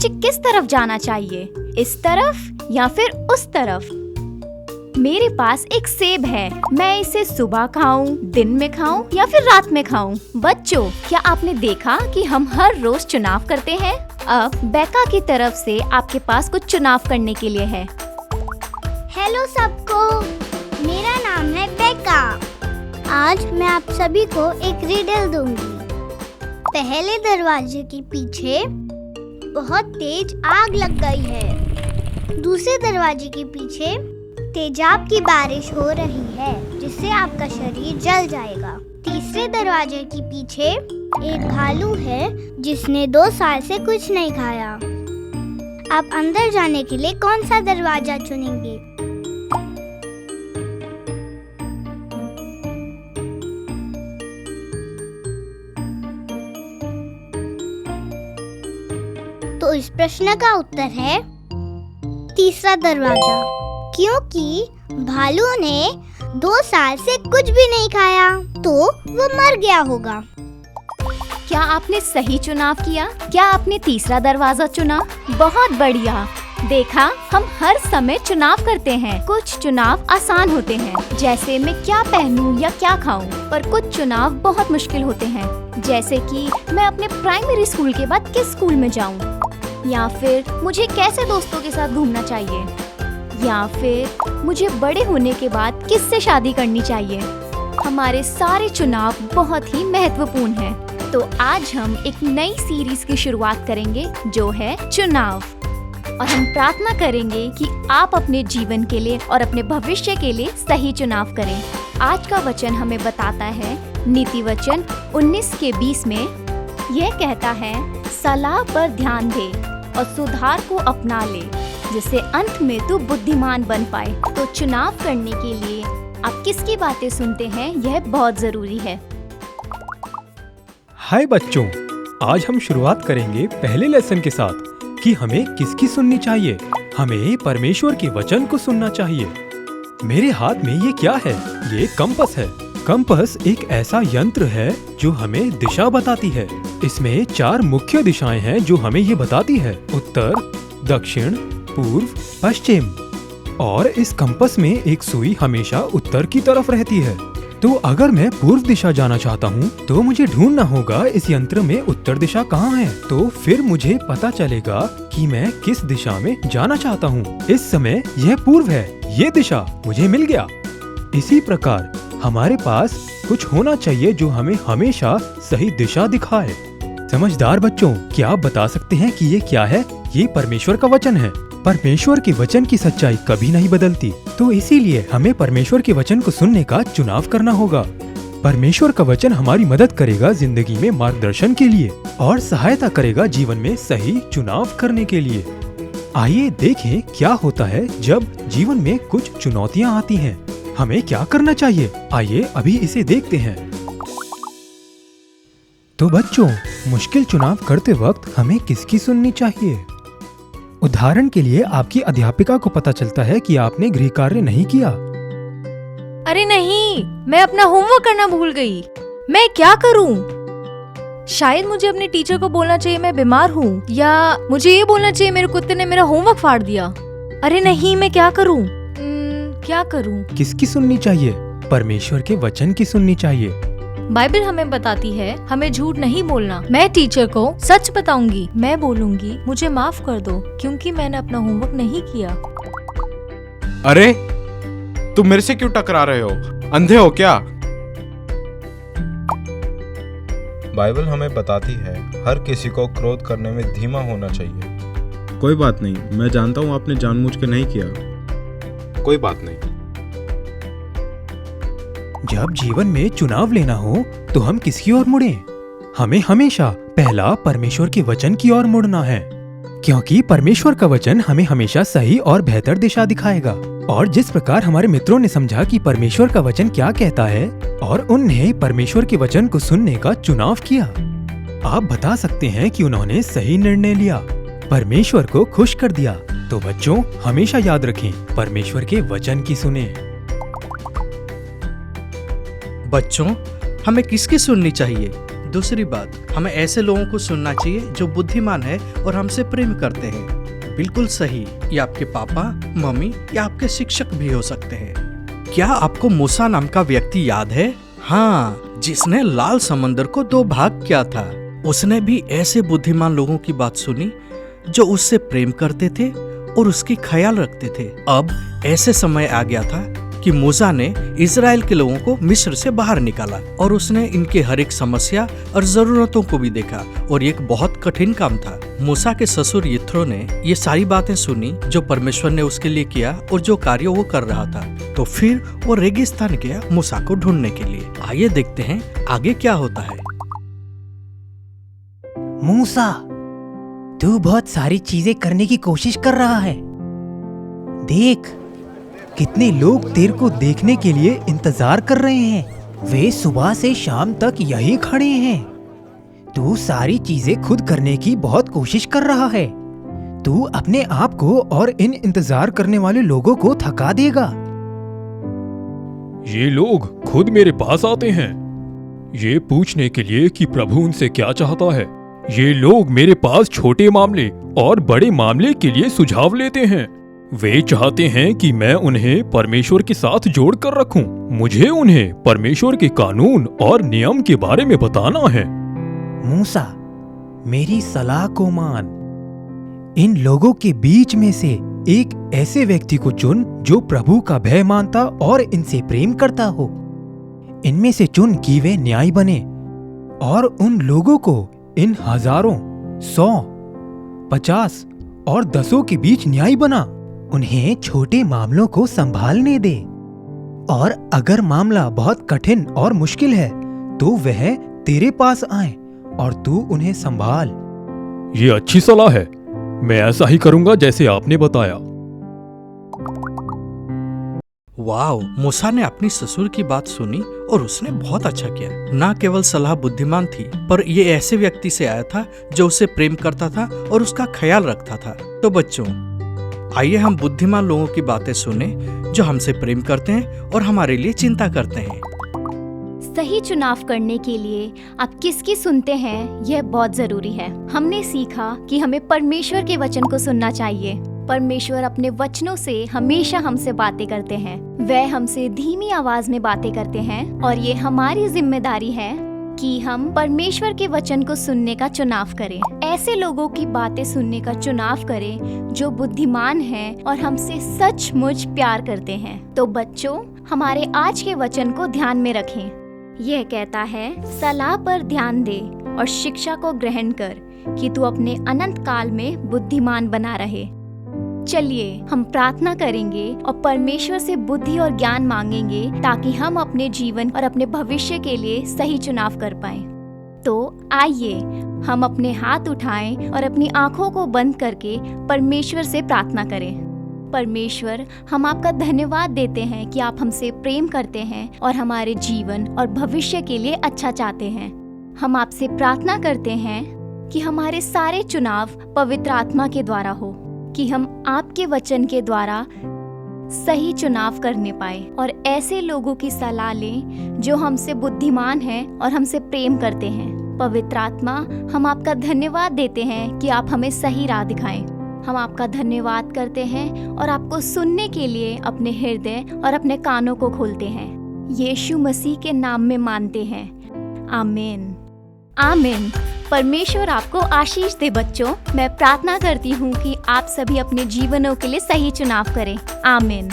मुझे किस तरफ जाना चाहिए, इस तरफ या फिर उस तरफ? मेरे पास एक सेब है, मैं इसे सुबह खाऊं, दिन में खाऊं या फिर रात में खाऊं? बच्चों, क्या आपने देखा कि हम हर रोज चुनाव करते हैं? अब बेका की तरफ से आपके पास कुछ चुनाव करने के लिए है। हेलो सबको, मेरा नाम है बेका। आज मैं आप सभी को एक रिडल दूंगी। पहले दरवाजे के पीछे बहुत तेज आग लग गई है। दूसरे दरवाजे के पीछे तेजाब की बारिश हो रही है, जिससे आपका शरीर जल जाएगा। तीसरे दरवाजे के पीछे एक भालू है जिसने 2 साल से कुछ नहीं खाया। आप अंदर जाने के लिए कौन सा दरवाजा चुनेंगे? तो इस प्रश्न का उत्तर है तीसरा दरवाजा, क्योंकि भालू ने 2 साल से कुछ भी नहीं खाया तो वो मर गया होगा। क्या आपने सही चुनाव किया? क्या आपने तीसरा दरवाजा चुना? बहुत बढ़िया। देखा, हम हर समय चुनाव करते हैं। कुछ चुनाव आसान होते हैं, जैसे मैं क्या पहनूं या क्या खाऊं, पर कुछ चुनाव बहुत मुश्किल होते हैं, जैसे कि मैं अपने प्राइमरी स्कूल के बाद किस स्कूल में जाऊं, या फिर मुझे कैसे दोस्तों के साथ घूमना चाहिए, या फिर मुझे बड़े होने के बाद किससे शादी करनी चाहिए। हमारे सारे चुनाव बहुत ही महत्वपूर्ण हैं। तो आज हम एक नई सीरीज की शुरुआत करेंगे जो है चुनाव, और हम प्रार्थना करेंगे कि आप अपने जीवन के लिए और अपने भविष्य के लिए सही चुनाव करें। आज का वचन हमें बताता है नीति वचन 19:20 में यह कहता है, सलाह पर ध्यान दे और सुधार को अपना ले, जिससे अंत में तू बुद्धिमान बन पाए। तो चुनाव करने के लिए आप किसकी बातें सुनते हैं, यह बहुत जरूरी है। हाय बच्चों, आज हम शुरुआत करेंगे पहले लेसन के साथ कि हमें किसकी सुननी चाहिए। हमें परमेश्वर के वचन को सुनना चाहिए। मेरे हाथ में ये क्या है? ये कंपास है। कंपास एक ऐसा यंत्र है जो हमें दिशा बताती है। इसमें 4 मुख्य दिशाएं हैं जो हमें ये बताती है, उत्तर, दक्षिण, पूर्व, पश्चिम। और इस कंपास में एक सुई हमेशा उत्तर की तरफ रहती है। तो अगर मैं पूर्व दिशा जाना चाहता हूँ तो मुझे ढूंढना होगा इस यंत्र में उत्तर दिशा कहाँ है। तो फिर मुझे पता चलेगा कि मैं किस दिशा में जाना चाहता हूँ। इस समय यह पूर्व है, ये दिशा मुझे मिल गया। इसी प्रकार हमारे पास कुछ होना चाहिए जो हमें हमेशा सही दिशा दिखाए। समझदार बच्चों, क्या आप बता सकते हैं कि ये क्या है? ये परमेश्वर का वचन है। परमेश्वर के वचन की सच्चाई कभी नहीं बदलती, तो इसीलिए हमें परमेश्वर के वचन को सुनने का चुनाव करना होगा। परमेश्वर का वचन हमारी मदद करेगा जिंदगी में मार्गदर्शन के लिए और सहायता करेगा जीवन में सही चुनाव करने के लिए। आइए देखें क्या होता है जब जीवन में कुछ चुनौतियाँ आती हैं। हमें क्या करना चाहिए? आइए अभी इसे देखते हैं। तो बच्चों, मुश्किल चुनाव करते वक्त हमें किसकी सुननी चाहिए? उदाहरण के लिए आपकी अध्यापिका को पता चलता है कि आपने गृह कार्य नहीं किया। अरे नहीं, मैं अपना होमवर्क करना भूल गई। मैं क्या करूं? शायद मुझे अपने टीचर को बोलना चाहिए मैं बीमार हूँ, या मुझे ये बोलना चाहिए मेरे कुत्ते ने मेरा होमवर्क फाड़ दिया। अरे नहीं, मैं क्या करूं? क्या करूं? किसकी सुननी चाहिए? परमेश्वर के वचन की सुननी चाहिए। बाइबल हमें बताती है हमें झूठ नहीं बोलना। मैं टीचर को सच बताऊंगी। मैं बोलूंगी मुझे माफ कर दो क्योंकि मैंने अपना होमवर्क नहीं किया। अरे, तुम मेरे से क्यों टकरा रहे हो? अंधे हो क्या? बाइबल हमें बताती है हर किसी को क्रोध करने में धीमा होना चाहिए। कोई बात नहीं, मैं जानता हूँ आपने जानबूझ के नहीं किया। कोई बात नहीं। जब जीवन में चुनाव लेना हो तो हम किसकी ओर मुड़ें? हमें हमेशा पहला परमेश्वर के वचन की ओर मुड़ना है, क्योंकि परमेश्वर का वचन हमें हमेशा सही और बेहतर दिशा दिखाएगा। और जिस प्रकार हमारे मित्रों ने समझा कि परमेश्वर का वचन क्या कहता है और उन्हें परमेश्वर के वचन को सुनने का चुनाव किया, आप बता सकते हैं कि उन्होंने सही निर्णय लिया, परमेश्वर को खुश कर दिया। तो बच्चों, हमेशा याद रखें, परमेश्वर के वचन की सुने। बच्चों, हमें किसकी सुननी चाहिए? दूसरी बात, हमें ऐसे लोगों को सुनना चाहिए जो बुद्धिमान है और हमसे प्रेम करते हैं। बिल्कुल सही, ये आपके पापा, मम्मी या आपके शिक्षक भी हो सकते हैं। क्या आपको मूसा नाम का व्यक्ति याद है? हाँ, जिसने लाल समंदर को 2 भाग किया था। उसने भी ऐसे बुद्धिमान लोगों की बात सुनी जो उससे प्रेम करते थे और उसकी ख्याल रखते थे। अब ऐसे समय आ गया था कि मूसा ने इजराइल के लोगों को मिस्र से बाहर निकाला और उसने इनके हर एक समस्या और जरूरतों को भी देखा, और ये एक बहुत कठिन काम था। मूसा के ससुर यित्रो ने ये सारी बातें सुनी जो परमेश्वर ने उसके लिए किया और जो कार्य वो कर रहा था। तो फिर वो रेगिस्तान गया मूसा को ढूंढने के लिए। आइए देखते हैं आगे क्या होता है। मूसा, तू बहुत सारी चीजें करने की कोशिश कर रहा है। देख, कितने लोग तेरे को देखने के लिए इंतजार कर रहे हैं। वे सुबह से शाम तक यहीं खड़े हैं। तू सारी चीजें खुद करने की बहुत कोशिश कर रहा है। तू अपने आप को और इन इंतजार करने वाले लोगों को थका देगा। ये लोग खुद मेरे पास आते हैं, ये पूछने के लिए कि प्रभु उनसे क्या चाहता है। ये लोग मेरे पास छोटे मामले और बड़े मामले के लिए सुझाव लेते हैं। वे चाहते हैं कि मैं उन्हें परमेश्वर के साथ जोड़ कर रखूं। मुझे उन्हें परमेश्वर के कानून और नियम के बारे में बताना है। मूसा, मेरी सलाह को मान। इन लोगों के बीच में से एक ऐसे व्यक्ति को चुन जो प्रभु का भय मानता और इनसे प्रेम करता हो। इनमें से चुन कि वे न्यायी बने, और उन लोगों को इन हजारों, 100, 50 और 10 के बीच न्यायी बना। उन्हें छोटे मामलों को संभालने दे, और अगर मामला बहुत कठिन और मुश्किल है तो वह तेरे पास आए और तू उन्हें संभाल। ये अच्छी सलाह है, मैं ऐसा ही करूंगा जैसे आपने बताया। वाओ, मूसा ने अपनी ससुर की बात सुनी और उसने बहुत अच्छा किया। ना केवल सलाह बुद्धिमान थी, पर ये ऐसे व्यक्ति से आया था जो उसे प्रेम करता था और उसका ख्याल रखता था। तो बच्चों, आइए हम बुद्धिमान लोगों की बातें सुने जो हमसे प्रेम करते हैं और हमारे लिए चिंता करते हैं। सही चुनाव करने के लिए आप किसकी सुनते हैं, यह बहुत जरूरी है। हमने सीखा कि हमें परमेश्वर के वचन को सुनना चाहिए। परमेश्वर अपने वचनों से हमेशा हमसे बातें करते हैं। वह हमसे धीमी आवाज में बातें करते हैं, और ये हमारी जिम्मेदारी है कि हम परमेश्वर के वचन को सुनने का चुनाव करें। ऐसे लोगों की बातें सुनने का चुनाव करें जो बुद्धिमान हैं और हमसे सचमुच प्यार करते हैं। तो बच्चों, हमारे आज के वचन को ध्यान में रखें। यह कहता है, सलाह पर ध्यान दे और शिक्षा को ग्रहण कर कि तू अपने अनंत काल में बुद्धिमान बना रहे। चलिए हम प्रार्थना करेंगे और परमेश्वर से बुद्धि और ज्ञान मांगेंगे ताकि हम अपने जीवन और अपने भविष्य के लिए सही चुनाव कर पाएं। तो आइए हम अपने हाथ उठाएं और अपनी आंखों को बंद करके परमेश्वर से प्रार्थना करें। परमेश्वर, हम आपका धन्यवाद देते हैं कि आप हमसे प्रेम करते हैं और हमारे जीवन और भविष्य के लिए अच्छा चाहते हैं। हम आपसे प्रार्थना करते हैं कि हमारे सारे चुनाव पवित्र आत्मा के द्वारा हो, कि हम आपके वचन के द्वारा सही चुनाव करने पाए और ऐसे लोगों की सलाह लें जो हमसे बुद्धिमान हैं और हमसे प्रेम करते हैं। पवित्र आत्मा, हम आपका धन्यवाद देते हैं कि आप हमें सही राह दिखाएं। हम आपका धन्यवाद करते हैं और आपको सुनने के लिए अपने हृदय और अपने कानों को खोलते हैं। यीशु मसीह के नाम में मानते हैं, आमीन। आमीन। परमेश्वर आपको आशीष दे बच्चों। मैं प्रार्थना करती हूँ कि आप सभी अपने जीवनों के लिए सही चुनाव करें। आमीन।